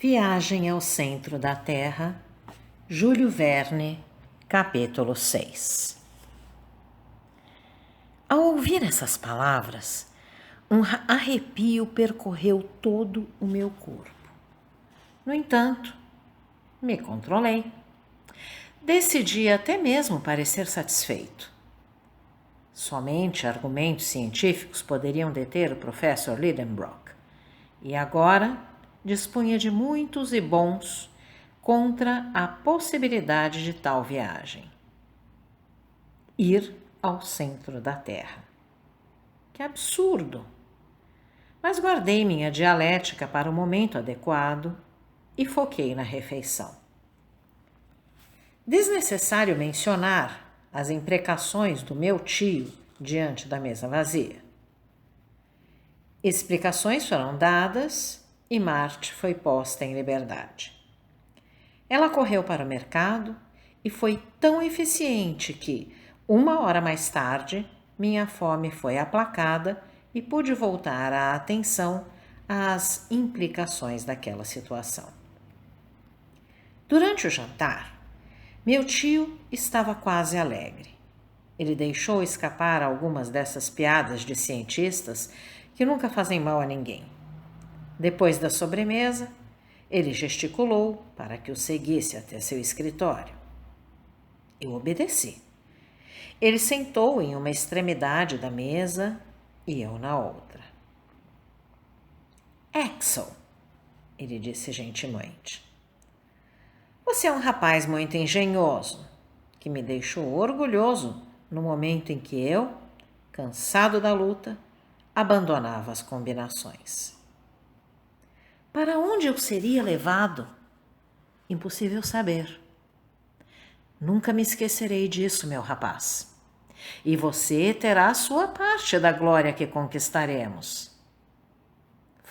Viagem ao Centro da Terra, Júlio Verne, capítulo 6. Ao ouvir essas palavras, um arrepio percorreu todo o meu corpo. No entanto, me controlei. Decidi até mesmo parecer satisfeito. Somente argumentos científicos poderiam deter o professor Lidenbrock, e agora dispunha de muitos e bons contra a possibilidade de tal viagem. Ir ao centro da Terra. Que absurdo! Mas guardei minha dialética para o momento adequado e foquei na refeição. Desnecessário mencionar as imprecações do meu tio diante da mesa vazia. Explicações foram dadas e Marte foi posta em liberdade. Ela correu para o mercado e foi tão eficiente que, 1 hora mais tarde, minha fome foi aplacada e pude voltar a atenção às implicações daquela situação. Durante o jantar, meu tio estava quase alegre. Ele deixou escapar algumas dessas piadas de cientistas que nunca fazem mal a ninguém. Depois da sobremesa, ele gesticulou para que o seguisse até seu escritório. Eu obedeci. Ele sentou em uma extremidade da mesa e eu na outra. Axel, ele disse gentilmente. Você é um rapaz muito engenhoso, que me deixou orgulhoso no momento em que eu, cansado da luta, abandonava as combinações. Para onde eu seria levado? Impossível saber. Nunca me esquecerei disso, meu rapaz. E você terá a sua parte da glória que conquistaremos.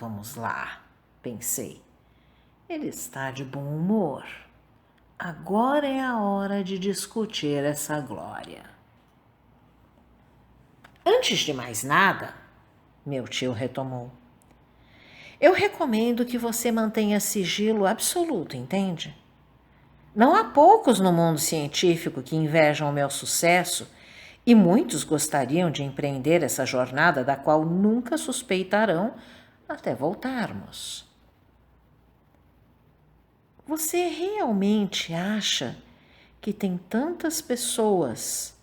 Vamos lá, pensei. Ele está de bom humor. Agora é a hora de discutir essa glória. Antes de mais nada, meu tio retomou. Eu recomendo que você mantenha sigilo absoluto, entende? Não há poucos no mundo científico que invejam o meu sucesso e muitos gostariam de empreender essa jornada da qual nunca suspeitarão até voltarmos. Você realmente acha que tem tantas pessoas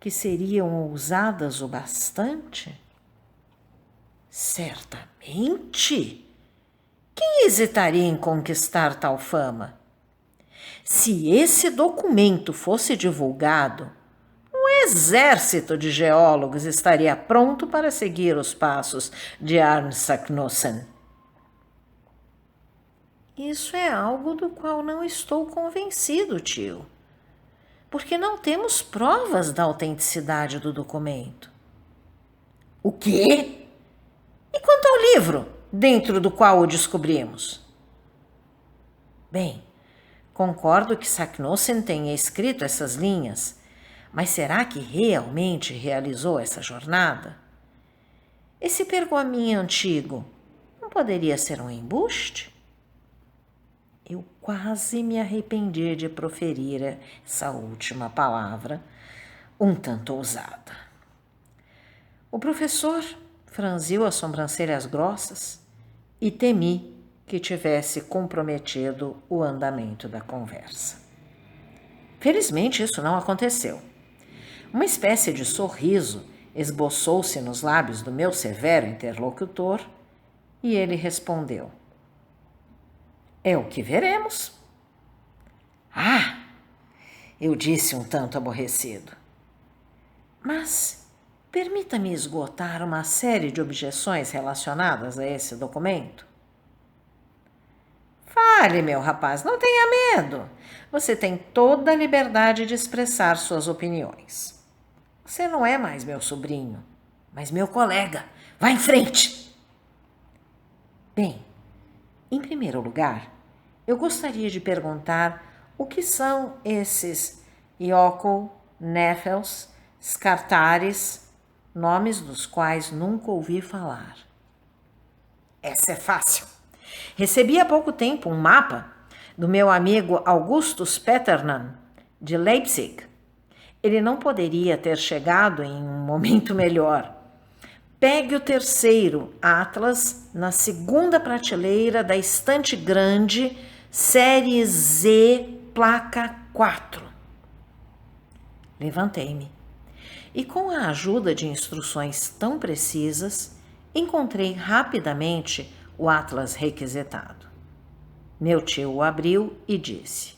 que seriam ousadas o bastante? Certamente! Quem hesitaria em conquistar tal fama? Se esse documento fosse divulgado, um exército de geólogos estaria pronto para seguir os passos de Arne Saknussemm. Isso é algo do qual não estou convencido, tio, porque não temos provas da autenticidade do documento. O quê? E quanto ao livro, dentro do qual o descobrimos? Bem, concordo que Saknussemm tenha escrito essas linhas, mas será que realmente realizou essa jornada? Esse pergaminho antigo não poderia ser um embuste? Eu quase me arrependi de proferir essa última palavra, um tanto ousada. O professor franziu as sobrancelhas grossas e temi que tivesse comprometido o andamento da conversa. Felizmente, isso não aconteceu. Uma espécie de sorriso esboçou-se nos lábios do meu severo interlocutor e ele respondeu. É o que veremos. Ah! Eu disse um tanto aborrecido. Mas permita-me esgotar uma série de objeções relacionadas a esse documento. Fale, meu rapaz, não tenha medo. Você tem toda a liberdade de expressar suas opiniões. Você não é mais meu sobrinho, mas meu colega. Vá em frente! Bem, em primeiro lugar, eu gostaria de perguntar o que são esses Yoco, Néfels, Scartaris, nomes dos quais nunca ouvi falar. Essa é fácil. Recebi há pouco tempo um mapa do meu amigo Augustus Petermann, de Leipzig. Ele não poderia ter chegado em um momento melhor. Pegue o terceiro Atlas na segunda prateleira da estante grande, série Z, placa 4. Levantei-me e, com a ajuda de instruções tão precisas, encontrei rapidamente o Atlas requisitado. Meu tio o abriu e disse: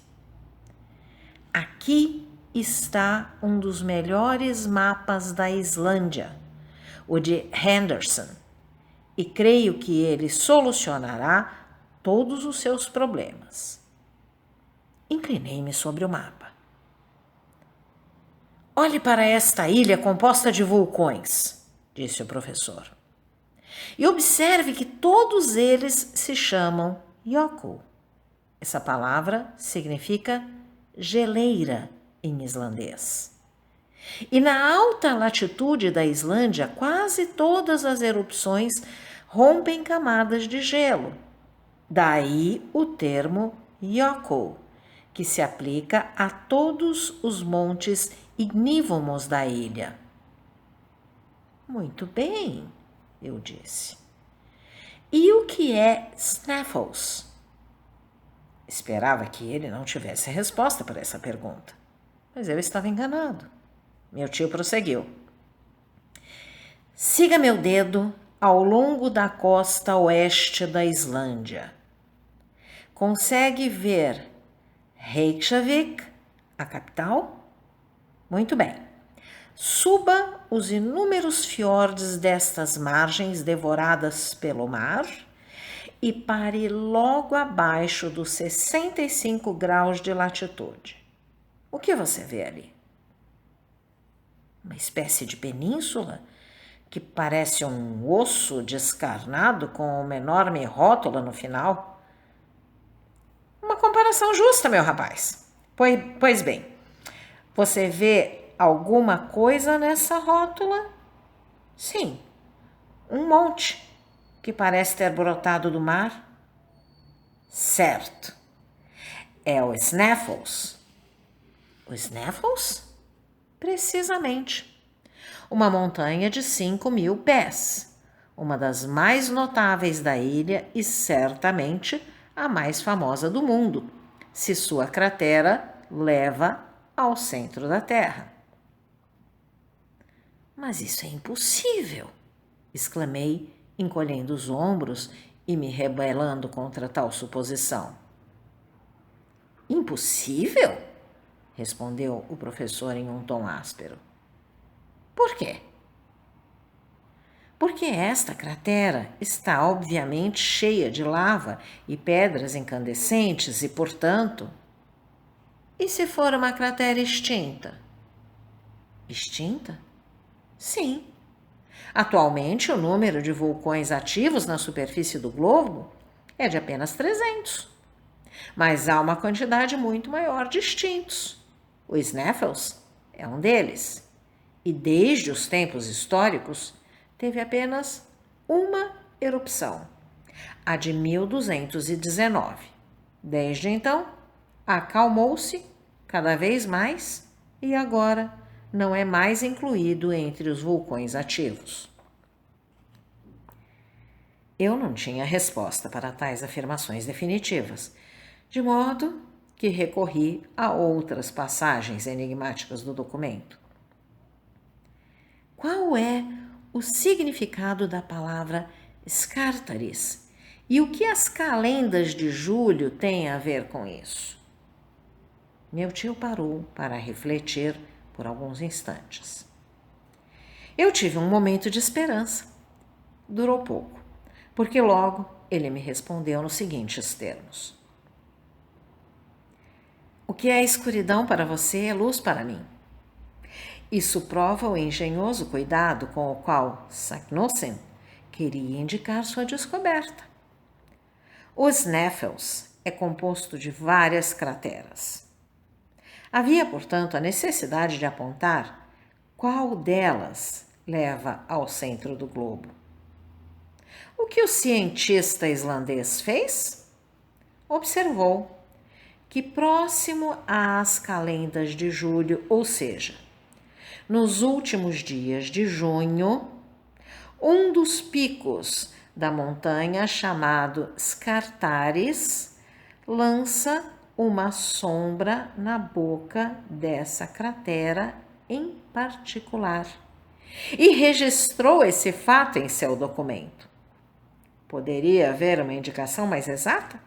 aqui está um dos melhores mapas da Islândia, o de Henderson, e creio que ele solucionará todos os seus problemas. Inclinei-me sobre o mapa. Olhe para esta ilha composta de vulcões, disse o professor, e observe que todos eles se chamam Jökull. Essa palavra significa geleira em islandês. E na alta latitude da Islândia, quase todas as erupções rompem camadas de gelo. Daí o termo Jökull, que se aplica a todos os montes ignívomos da ilha. Muito bem, eu disse. E o que é Snaffles? Esperava que ele não tivesse resposta para essa pergunta, mas eu estava enganado. Meu tio prosseguiu. Siga meu dedo ao longo da costa oeste da Islândia. Consegue ver Reykjavik, a capital? Muito bem. Suba os inúmeros fiordes destas margens devoradas pelo mar e pare logo abaixo dos 65 graus de latitude. O que você vê ali? Uma espécie de península que parece um osso descarnado com uma enorme rótula no final. Uma comparação justa, meu rapaz. Pois bem, você vê alguma coisa nessa rótula? Sim, um monte que parece ter brotado do mar. Certo, é o Snaffles. O Snaffles? Precisamente. Uma montanha de 5.000 pés, uma das mais notáveis da ilha e certamente a mais famosa do mundo, se sua cratera leva ao centro da Terra. Mas isso é impossível, exclamei, encolhendo os ombros e me rebelando contra tal suposição. Impossível? Respondeu o professor em um tom áspero. Por quê? Porque esta cratera está obviamente cheia de lava e pedras incandescentes e, portanto... E se for uma cratera extinta? Extinta? Sim. Atualmente, o número de vulcões ativos na superfície do globo é de apenas 300. Mas há uma quantidade muito maior de extintos. O Snaffles é um deles. E desde os tempos históricos, teve apenas uma erupção, a de 1219. Desde então, acalmou-se cada vez mais e agora não é mais incluído entre os vulcões ativos. Eu não tinha resposta para tais afirmações definitivas, de modo que recorri a outras passagens enigmáticas do documento. Qual é o significado da palavra Scartaris e o que as calendas de julho têm a ver com isso? Meu tio parou para refletir por alguns instantes. Eu tive um momento de esperança. Durou pouco, porque logo ele me respondeu nos seguintes termos. O que é escuridão para você é luz para mim. Isso prova o engenhoso cuidado com o qual Saknussemm queria indicar sua descoberta. O Snaffles é composto de várias crateras. Havia, portanto, a necessidade de apontar qual delas leva ao centro do globo. O que o cientista islandês fez? Observou que próximo às calendas de julho, ou seja, nos últimos dias de junho, um dos picos da montanha, chamado Skartaris, lança uma sombra na boca dessa cratera em particular e registrou esse fato em seu documento. Poderia haver uma indicação mais exata?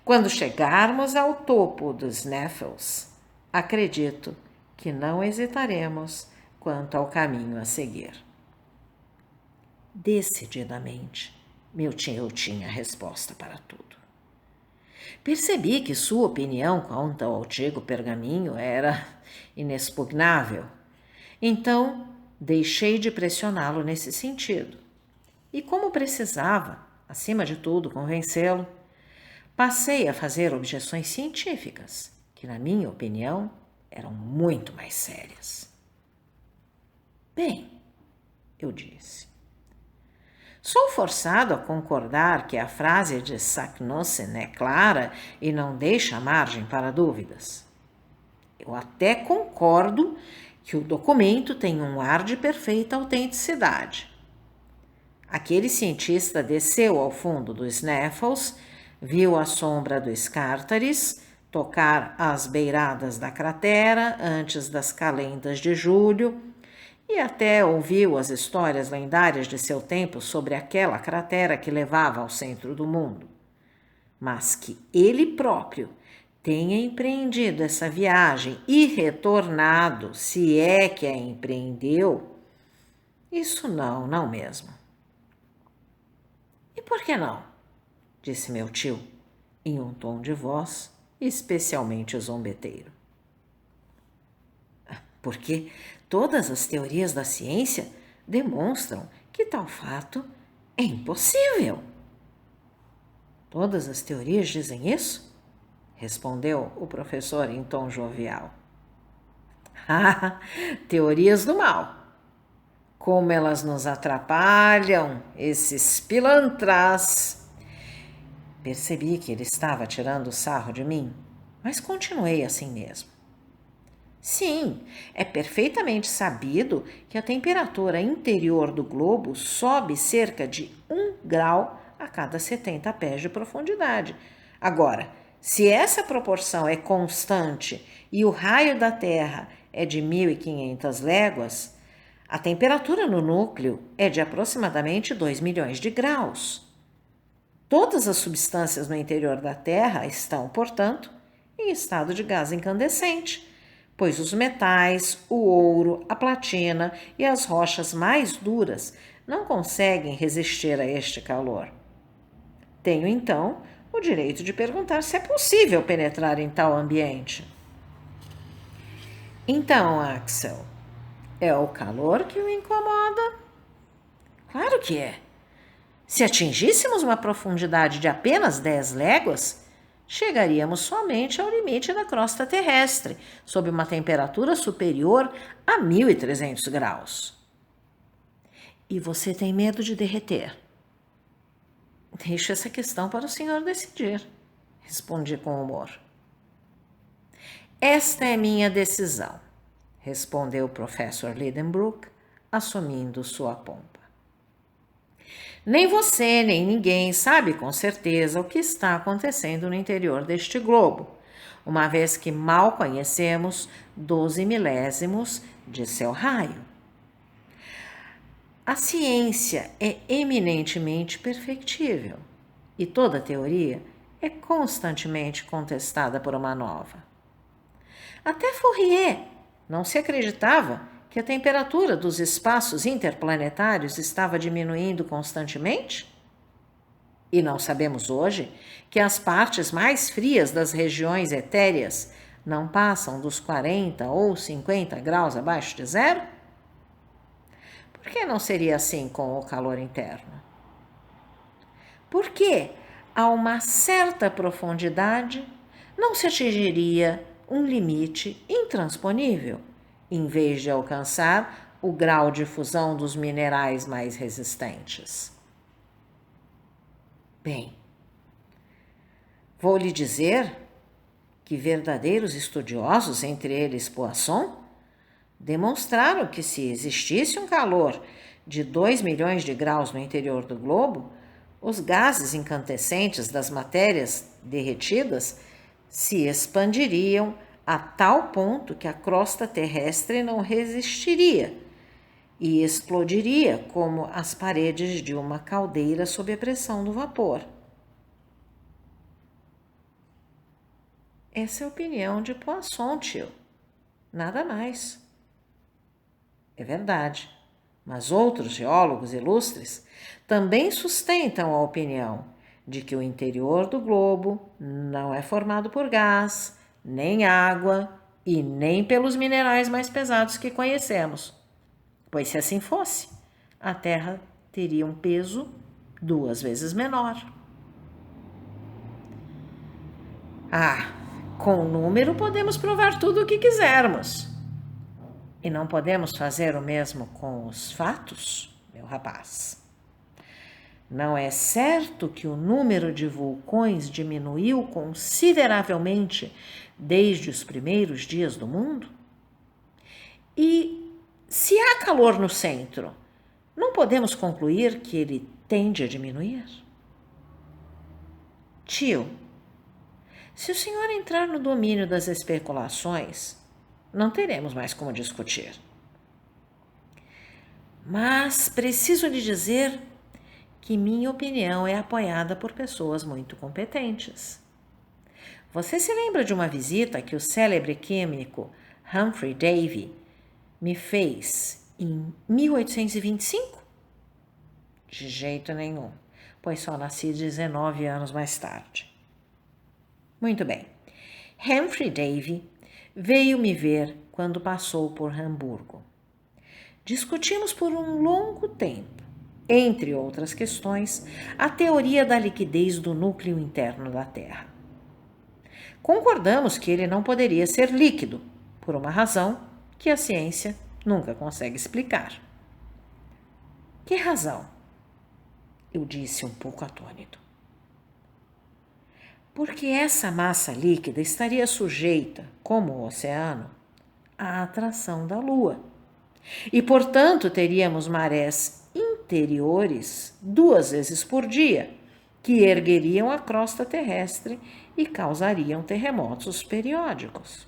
Quando chegarmos ao topo dos Snaffles, acredito que não hesitaremos quanto ao caminho a seguir. Decididamente, meu tio tinha resposta para tudo. Percebi que sua opinião quanto ao antigo pergaminho era inexpugnável. Então, deixei de pressioná-lo nesse sentido. E como precisava, acima de tudo, convencê-lo, passei a fazer objeções científicas, que, na minha opinião, eram muito mais sérias. Bem, eu disse, sou forçado a concordar que a frase de Saknussemm é clara e não deixa margem para dúvidas. Eu até concordo que o documento tem um ar de perfeita autenticidade. Aquele cientista desceu ao fundo dos Snaffles, viu a sombra do Skartaris tocar as beiradas da cratera antes das calendas de julho e até ouviu as histórias lendárias de seu tempo sobre aquela cratera que levava ao centro do mundo. Mas que ele próprio tenha empreendido essa viagem e retornado, se é que a empreendeu, isso não mesmo. E por que não? Disse meu tio, em um tom de voz especialmente zombeteiro. Porque todas as teorias da ciência demonstram que tal fato é impossível. Todas as teorias dizem isso? Respondeu o professor em tom jovial. Ah, teorias do mal. Como elas nos atrapalham, esses pilantras. Percebi que ele estava tirando sarro de mim, mas continuei assim mesmo. Sim, é perfeitamente sabido que a temperatura interior do globo sobe cerca de 1 grau a cada 70 pés de profundidade. Agora, se essa proporção é constante e o raio da Terra é de 1.500 léguas, a temperatura no núcleo é de aproximadamente 2 milhões de graus. Todas as substâncias no interior da Terra estão, portanto, em estado de gás incandescente, pois os metais, o ouro, a platina e as rochas mais duras não conseguem resistir a este calor. Tenho, então, o direito de perguntar se é possível penetrar em tal ambiente. Então, Axel, é o calor que o incomoda? Claro que é. Se atingíssemos uma profundidade de apenas 10 léguas, chegaríamos somente ao limite da crosta terrestre, sob uma temperatura superior a 1.300 graus. E você tem medo de derreter? Deixo essa questão para o senhor decidir, respondi com humor. Esta é minha decisão, respondeu o professor Lidenbrook, assumindo sua pompa. Nem você, nem ninguém sabe com certeza o que está acontecendo no interior deste globo, uma vez que mal conhecemos 12 milésimos de seu raio. A ciência é eminentemente perfectível e toda teoria é constantemente contestada por uma nova. Até Fourier não se acreditava que a temperatura dos espaços interplanetários estava diminuindo constantemente? E não sabemos hoje que as partes mais frias das regiões etéreas não passam dos 40 ou 50 graus abaixo de zero? Por que não seria assim com o calor interno? Porque, a uma certa profundidade, não se atingiria um limite intransponível, em vez de alcançar o grau de fusão dos minerais mais resistentes. Bem, vou lhe dizer que verdadeiros estudiosos, entre eles Poisson, demonstraram que se existisse um calor de 2 milhões de graus no interior do globo, os gases incandescentes das matérias derretidas se expandiriam a tal ponto que a crosta terrestre não resistiria e explodiria como as paredes de uma caldeira sob a pressão do vapor. Essa é a opinião de Poisson, tio. Nada mais. É verdade, mas outros geólogos ilustres também sustentam a opinião de que o interior do globo não é formado por gás, nem água e nem pelos minerais mais pesados que conhecemos. Pois se assim fosse, a Terra teria um peso 2 vezes menor. Com o número podemos provar tudo o que quisermos. E não podemos fazer o mesmo com os fatos, meu rapaz. Não é certo que o número de vulcões diminuiu consideravelmente desde os primeiros dias do mundo? E se há calor no centro, não podemos concluir que ele tende a diminuir? Tio, se o senhor entrar no domínio das especulações, não teremos mais como discutir. Mas preciso lhe dizer que minha opinião é apoiada por pessoas muito competentes. Você se lembra de uma visita que o célebre químico Humphrey Davy me fez em 1825? De jeito nenhum, pois só nasci 19 anos mais tarde. Muito bem. Humphrey Davy veio me ver quando passou por Hamburgo. Discutimos por um longo tempo, entre outras questões, a teoria da liquidez do núcleo interno da Terra. Concordamos que ele não poderia ser líquido, por uma razão que a ciência nunca consegue explicar. Que razão? Eu disse um pouco atônito. Porque essa massa líquida estaria sujeita, como o oceano, à atração da Lua. E, portanto, teríamos marés interiores 2 vezes por dia, que ergueriam a crosta terrestre e causariam terremotos periódicos.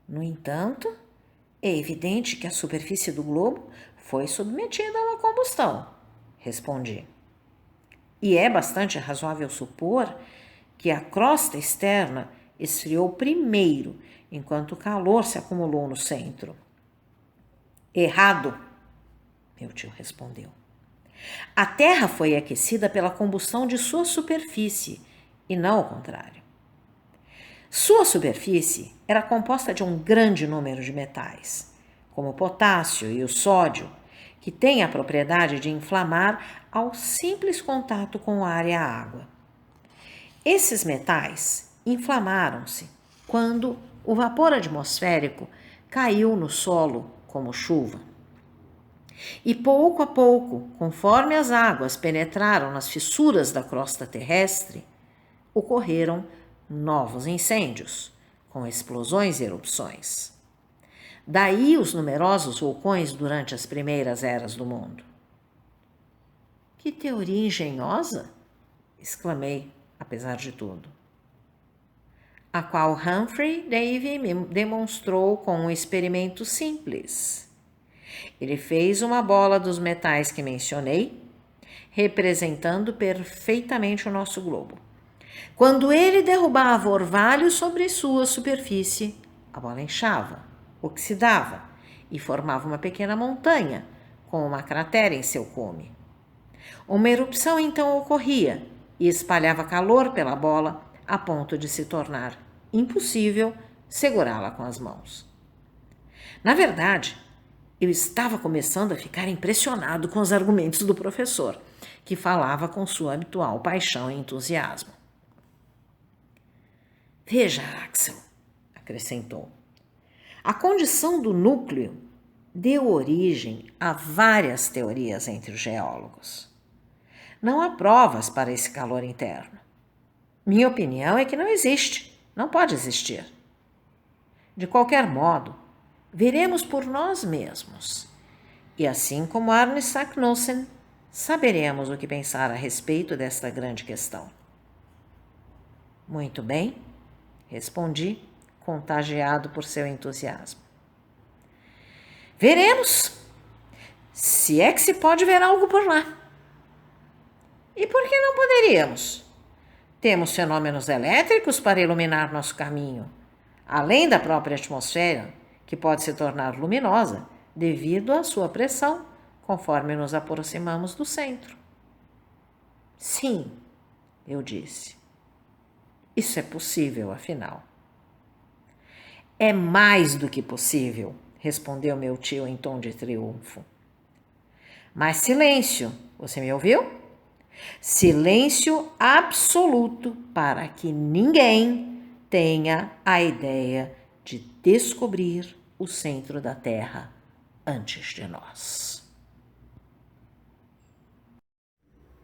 No entanto, é evidente que a superfície do globo foi submetida a uma combustão, respondi. E é bastante razoável supor que a crosta externa esfriou primeiro, enquanto o calor se acumulou no centro. Errado, meu tio respondeu. A Terra foi aquecida pela combustão de sua superfície, e não o contrário. Sua superfície era composta de um grande número de metais, como o potássio e o sódio, que têm a propriedade de inflamar ao simples contato com o ar e a água. Esses metais inflamaram-se quando o vapor atmosférico caiu no solo como chuva. E pouco a pouco, conforme as águas penetraram nas fissuras da crosta terrestre, ocorreram novos incêndios, com explosões e erupções. Daí os numerosos vulcões durante as primeiras eras do mundo. Que teoria engenhosa! Exclamei, apesar de tudo. A qual Humphrey Davy me demonstrou com um experimento simples. Ele fez uma bola dos metais que mencionei, representando perfeitamente o nosso globo. Quando ele derrubava orvalho sobre sua superfície, a bola inchava, oxidava e formava uma pequena montanha com uma cratera em seu cume. Uma erupção então ocorria e espalhava calor pela bola a ponto de se tornar impossível segurá-la com as mãos. Na verdade, eu estava começando a ficar impressionado com os argumentos do professor, que falava com sua habitual paixão e entusiasmo. Veja, Axel, acrescentou, a condição do núcleo deu origem a várias teorias entre os geólogos. Não há provas para esse calor interno. Minha opinião é que não existe, não pode existir. De qualquer modo, veremos por nós mesmos. E assim como Arne Saknussemm, saberemos o que pensar a respeito desta grande questão. Muito bem, respondi, contagiado por seu entusiasmo. Veremos, se é que se pode ver algo por lá. E por que não poderíamos? Temos fenômenos elétricos para iluminar nosso caminho, além da própria atmosfera, que pode se tornar luminosa devido à sua pressão, conforme nos aproximamos do centro. Sim, eu disse. Isso é possível, afinal. É mais do que possível, respondeu meu tio em tom de triunfo. Mas silêncio, você me ouviu? Silêncio absoluto para que ninguém tenha a ideia de descobrir o centro da Terra antes de nós.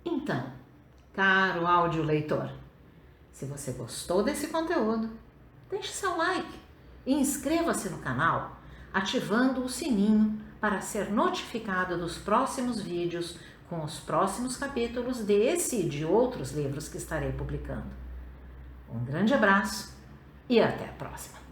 Então, caro audioleitor, se você gostou desse conteúdo, deixe seu like e inscreva-se no canal, ativando o sininho para ser notificado dos próximos vídeos com os próximos capítulos desse e de outros livros que estarei publicando. Um grande abraço e até a próxima!